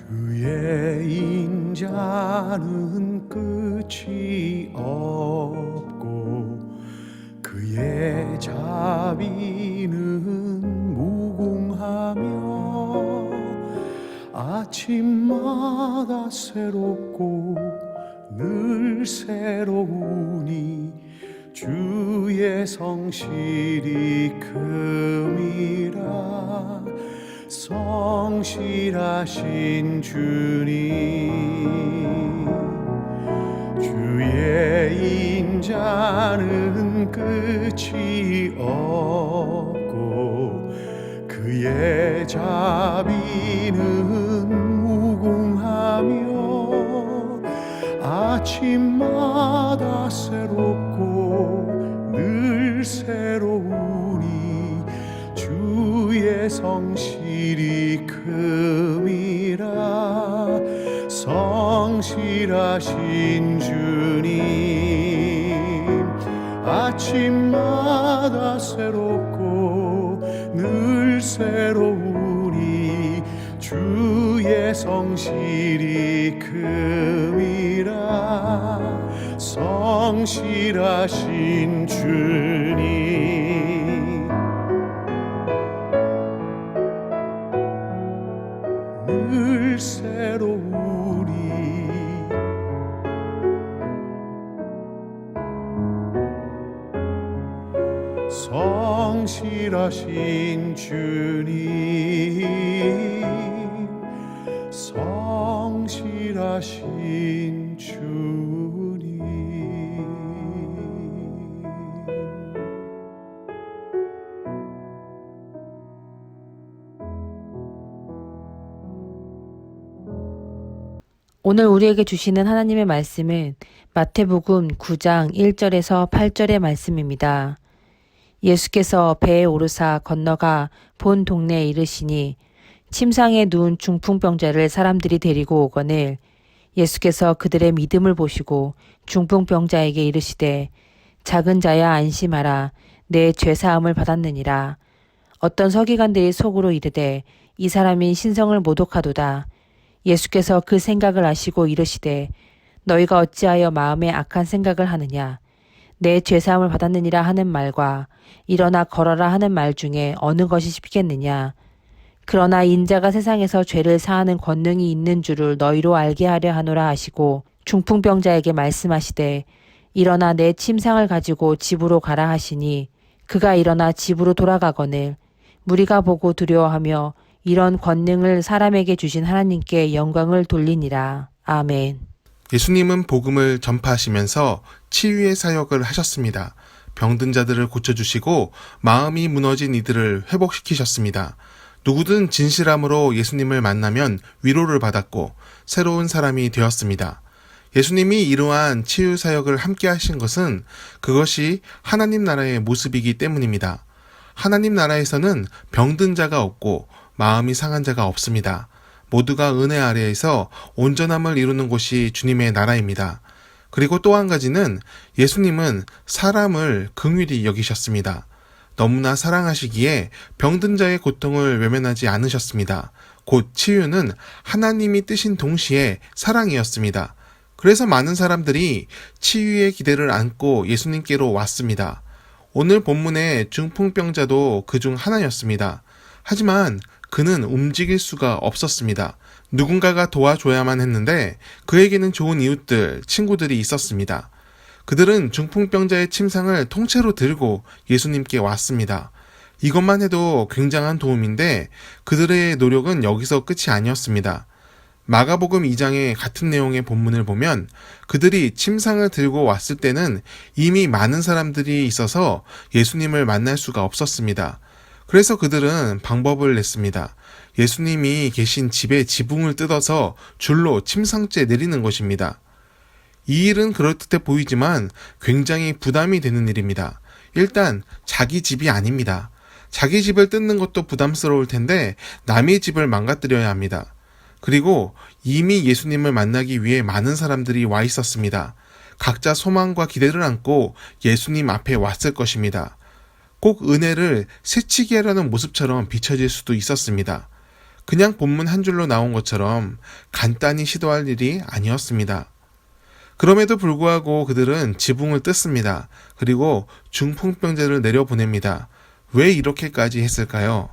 그의 인자는 끝이 없고 그의 자비는 무궁하며 아침마다 새롭고 늘 새로우니 주의 성실이 큼이라. 성실하신 주님, 주의 인자는 끝이 없고 그의 자비는 무궁하며 아침마다 새롭고 늘 새로우니 주의 성실이 큼이라. 성실하신 주님, 아침마다 새롭고 늘 새로우니 주의 성실이 큼이라. 성실하신 주님, 늘 새로우니 성실하신 주님, 성실하신 주님. 오늘 우리에게 주시는 하나님의 말씀은 마태복음 9장 1절에서 8절의 말씀입니다. 예수께서 배에 오르사 건너가 본 동네에 이르시니 침상에 누운 중풍병자를 사람들이 데리고 오거늘 예수께서 그들의 믿음을 보시고 중풍병자에게 이르시되 작은 자야 안심하라 내 죄사함을 받았느니라. 어떤 서기관들이 속으로 이르되 이 사람이 신성을 모독하도다. 예수께서 그 생각을 아시고 이르시되 너희가 어찌하여 마음에 악한 생각을 하느냐. 내 죄사함을 받았느니라 하는 말과 일어나 걸어라 하는 말 중에 어느 것이 쉽겠느냐. 그러나 인자가 세상에서 죄를 사하는 권능이 있는 줄을 너희로 알게 하려 하노라 하시고 중풍병자에게 말씀하시되 일어나 내 침상을 가지고 집으로 가라 하시니 그가 일어나 집으로 돌아가거늘 무리가 보고 두려워하며 이런 권능을 사람에게 주신 하나님께 영광을 돌리니라. 아멘. 예수님은 복음을 전파하시면서 치유의 사역을 하셨습니다. 병든 자들을 고쳐주시고 마음이 무너진 이들을 회복시키셨습니다. 누구든 진실함으로 예수님을 만나면 위로를 받았고 새로운 사람이 되었습니다. 예수님이 이러한 치유 사역을 함께 하신 것은 그것이 하나님 나라의 모습이기 때문입니다. 하나님 나라에서는 병든 자가 없고 마음이 상한 자가 없습니다. 모두가 은혜 아래에서 온전함을 이루는 곳이 주님의 나라입니다. 그리고 또 한 가지는 예수님은 사람을 긍휼히 여기셨습니다. 너무나 사랑하시기에 병든 자의 고통을 외면하지 않으셨습니다. 곧 치유는 하나님이 뜨신 동시에 사랑이었습니다. 그래서 많은 사람들이 치유의 기대를 안고 예수님께로 왔습니다. 오늘 본문의 중풍병자도 그중 하나였습니다. 하지만 그는 움직일 수가 없었습니다. 누군가가 도와줘야만 했는데 그에게는 좋은 이웃들, 친구들이 있었습니다. 그들은 중풍병자의 침상을 통째로 들고 예수님께 왔습니다. 이것만 해도 굉장한 도움인데 그들의 노력은 여기서 끝이 아니었습니다. 마가복음 2장의 같은 내용의 본문을 보면 그들이 침상을 들고 왔을 때는 이미 많은 사람들이 있어서 예수님을 만날 수가 없었습니다. 그래서 그들은 방법을 냈습니다. 예수님이 계신 집의 지붕을 뜯어서 줄로 침상째 내리는 것입니다. 이 일은 그럴듯해 보이지만 굉장히 부담이 되는 일입니다. 일단 자기 집이 아닙니다. 자기 집을 뜯는 것도 부담스러울 텐데 남의 집을 망가뜨려야 합니다. 그리고 이미 예수님을 만나기 위해 많은 사람들이 와 있었습니다. 각자 소망과 기대를 안고 예수님 앞에 왔을 것입니다. 꼭 은혜를 새치기 하려는 모습처럼 비춰질 수도 있었습니다. 그냥 본문 한 줄로 나온 것처럼 간단히 시도할 일이 아니었습니다. 그럼에도 불구하고 그들은 지붕을 뜯습니다. 그리고 중풍병자를 내려보냅니다. 왜 이렇게까지 했을까요?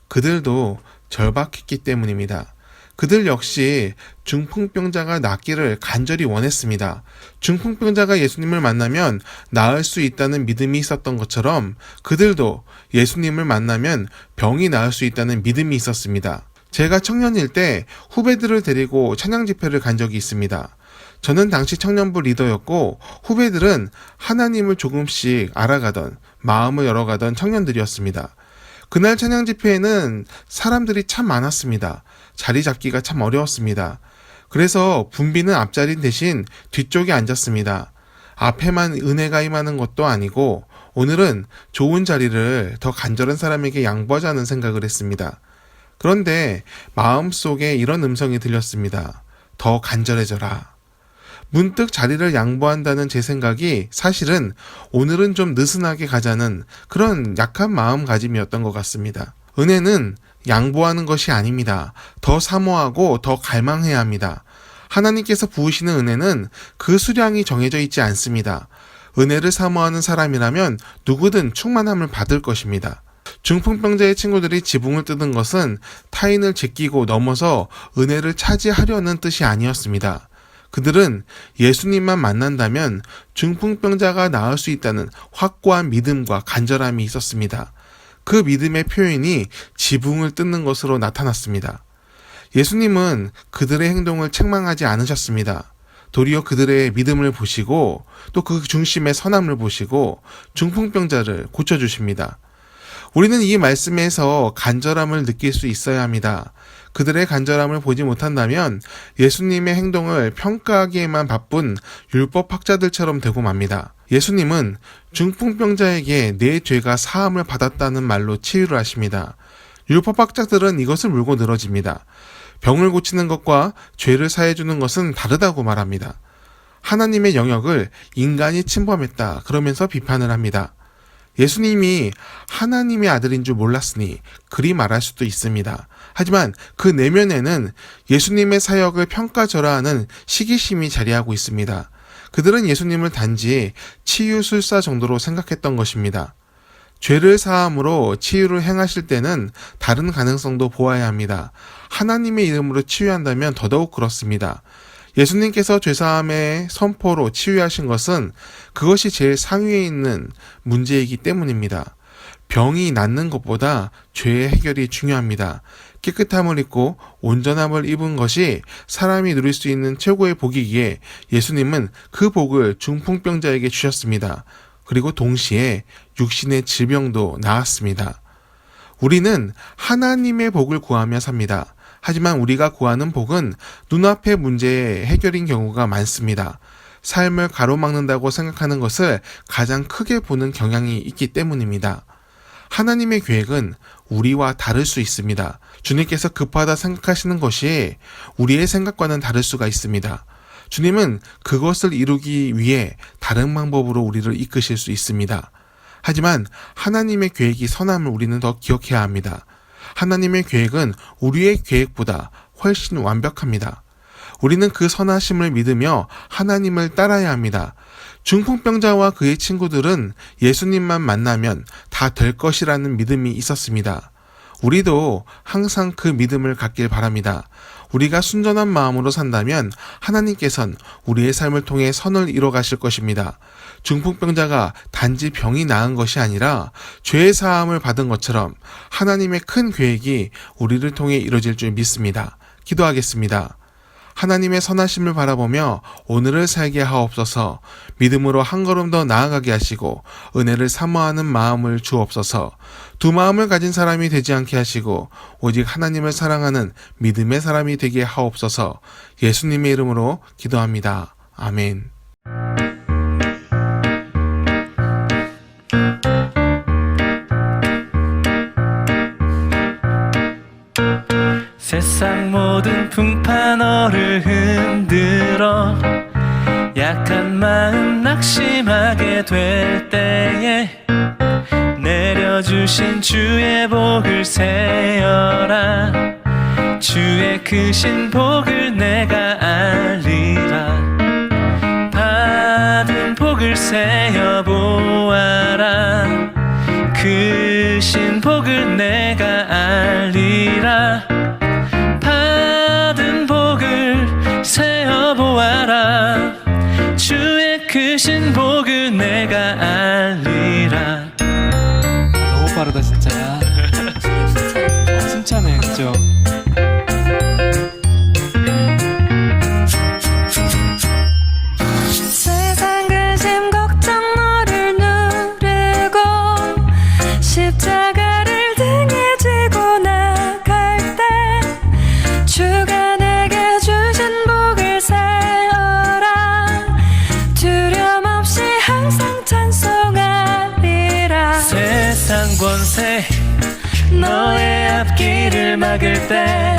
그들도 절박했기 때문입니다. 그들 역시 중풍병자가 낫기를 간절히 원했습니다. 중풍병자가 예수님을 만나면 나을 수 있다는 믿음이 있었던 것처럼 그들도 예수님을 만나면 병이 나을 수 있다는 믿음이 있었습니다. 제가 청년일 때 후배들을 데리고 찬양 집회를 간 적이 있습니다. 저는 당시 청년부 리더였고 후배들은 하나님을 조금씩 알아가던, 마음을 열어가던 청년들이었습니다. 그날 찬양 집회에는 사람들이 참 많았습니다. 자리 잡기가 참 어려웠습니다. 그래서 분비는 앞자리 대신 뒤쪽에 앉았습니다. 앞에만 은혜가 임하는 것도 아니고 오늘은 좋은 자리를 더 간절한 사람에게 양보하자는 생각을 했습니다. 그런데 마음속에 이런 음성이 들렸습니다. 더 간절해져라. 문득 자리를 양보한다는 제 생각이 사실은 오늘은 좀 느슨하게 가자는 그런 약한 마음가짐이었던 것 같습니다. 은혜는 양보하는 것이 아닙니다. 더 사모하고 더 갈망해야 합니다. 하나님께서 부으시는 은혜는 그 수량이 정해져 있지 않습니다. 은혜를 사모하는 사람이라면 누구든 충만함을 받을 것입니다. 중풍병자의 친구들이 지붕을 뜯은 것은 타인을 제끼고 넘어서 은혜를 차지하려는 뜻이 아니었습니다. 그들은 예수님만 만난다면 중풍병자가 나을 수 있다는 확고한 믿음과 간절함이 있었습니다. 그 믿음의 표현이 지붕을 뜯는 것으로 나타났습니다. 예수님은 그들의 행동을 책망하지 않으셨습니다. 도리어 그들의 믿음을 보시고 또 그 중심의 선함을 보시고 중풍병자를 고쳐주십니다. 우리는 이 말씀에서 간절함을 느낄 수 있어야 합니다. 그들의 간절함을 보지 못한다면 예수님의 행동을 평가하기에만 바쁜 율법학자들처럼 되고 맙니다. 예수님은 중풍병자에게 내 죄가 사함을 받았다는 말로 치유를 하십니다. 율법학자들은 이것을 물고 늘어집니다. 병을 고치는 것과 죄를 사해주는 것은 다르다고 말합니다. 하나님의 영역을 인간이 침범했다 그러면서 비판을 합니다. 예수님이 하나님의 아들인 줄 몰랐으니 그리 말할 수도 있습니다. 하지만 그 내면에는 예수님의 사역을 평가절하하는 시기심이 자리하고 있습니다. 그들은 예수님을 단지 치유술사 정도로 생각했던 것입니다. 죄를 사함으로 치유를 행하실 때는 다른 가능성도 보아야 합니다. 하나님의 이름으로 치유한다면 더더욱 그렇습니다. 예수님께서 죄사함의 선포로 치유하신 것은 그것이 제일 상위에 있는 문제이기 때문입니다. 병이 낫는 것보다 죄의 해결이 중요합니다. 깨끗함을 입고 온전함을 입은 것이 사람이 누릴 수 있는 최고의 복이기에 예수님은 그 복을 중풍병자에게 주셨습니다. 그리고 동시에 육신의 질병도 나았습니다. 우리는 하나님의 복을 구하며 삽니다. 하지만 우리가 구하는 복은 눈앞의 문제의 해결인 경우가 많습니다. 삶을 가로막는다고 생각하는 것을 가장 크게 보는 경향이 있기 때문입니다. 하나님의 계획은 우리와 다를 수 있습니다. 주님께서 급하다 생각하시는 것이 우리의 생각과는 다를 수가 있습니다. 주님은 그것을 이루기 위해 다른 방법으로 우리를 이끄실 수 있습니다. 하지만 하나님의 계획이 선함을 우리는 더 기억해야 합니다. 하나님의 계획은 우리의 계획보다 훨씬 완벽합니다. 우리는 그 선하심을 믿으며 하나님을 따라야 합니다. 중풍병자와 그의 친구들은 예수님만 만나면 다 될 것이라는 믿음이 있었습니다. 우리도 항상 그 믿음을 갖길 바랍니다. 우리가 순전한 마음으로 산다면 하나님께서는 우리의 삶을 통해 선을 이뤄 가실 것입니다. 중풍병자가 단지 병이 나은 것이 아니라 죄의 사함을 받은 것처럼 하나님의 큰 계획이 우리를 통해 이루어질 줄 믿습니다. 기도하겠습니다. 하나님의 선하심을 바라보며 오늘을 살게 하옵소서. 믿음으로 한 걸음 더 나아가게 하시고 은혜를 사모하는 마음을 주옵소서. 두 마음을 가진 사람이 되지 않게 하시고 오직 하나님을 사랑하는 믿음의 사람이 되게 하옵소서. 예수님의 이름으로 기도합니다. 아멘. 세상 모든 풍파 너를 흔들어 약한 마음 낙심하게 될 때에 내려주신 주의 복을 세어라. 크신 복을 내가 알리라. 받은 복을 세어 보아라. 크신 복을 내가 알리라. 받은 복을 세어 보아라. 주의 크신 복을 내가 알리라. 너무 빠르다 진짜. 칭찬해, 그죠? 세상 근심 걱정 너를 누르고 십자가를 등에 지고 나갈 때 주가 내게 주신 복을 세어라. 두려움 없이 항상 찬송하리라. 세상 권세 너의 앞길을 막을 때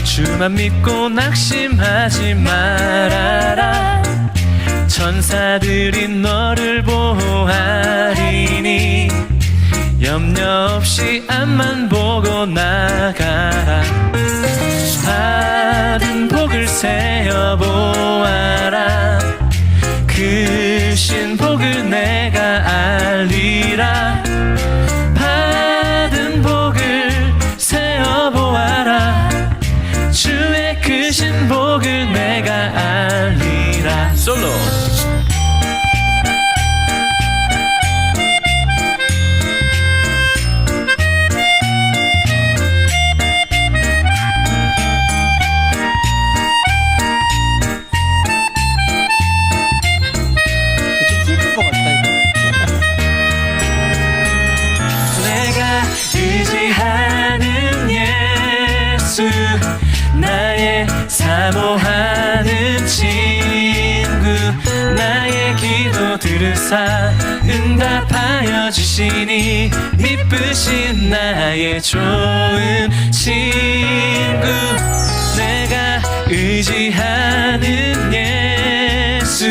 주만 믿고 낙심하지 말아라. 천사들이 너를 보호하리니 염려 없이 앞만 보고 나가라. 받은 복을 세어 보아라. 크신 복을 내가 알리라. 받은 복을 세어 보아라. 주의 크신 복을 내가 알리라. 솔로. 좀 슬픈 것 같다 이거. 내가 의지하는 예수, 나의 사모하는 친구, 나의 기도 들으사 응답하여 주시니 미쁘신 나의 좋은 친구. 내가 의지하는 예수,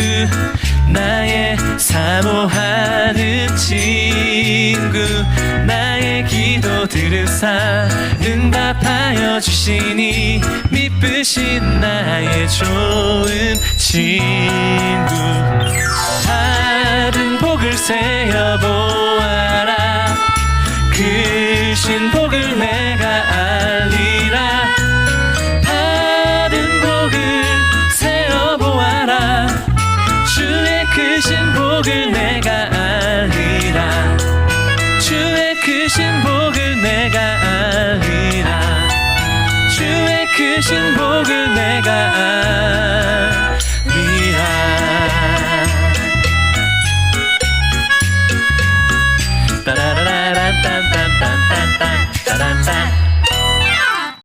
나의 사모하는 친구, 나의 기도 들으사 응답하여 주시니 미쁘신 나의 좋은 친구. 받은 복을 세어 보아라. 크신 복을 내가 알리라. 받은 복을 세어 보아라. 주의 크신 복을 내가 알리라. 주의 크신 복을 내가 알리라. 주의 크신 복을 내가 알리라. 따라라라란딴딴딴딴딴 따란딴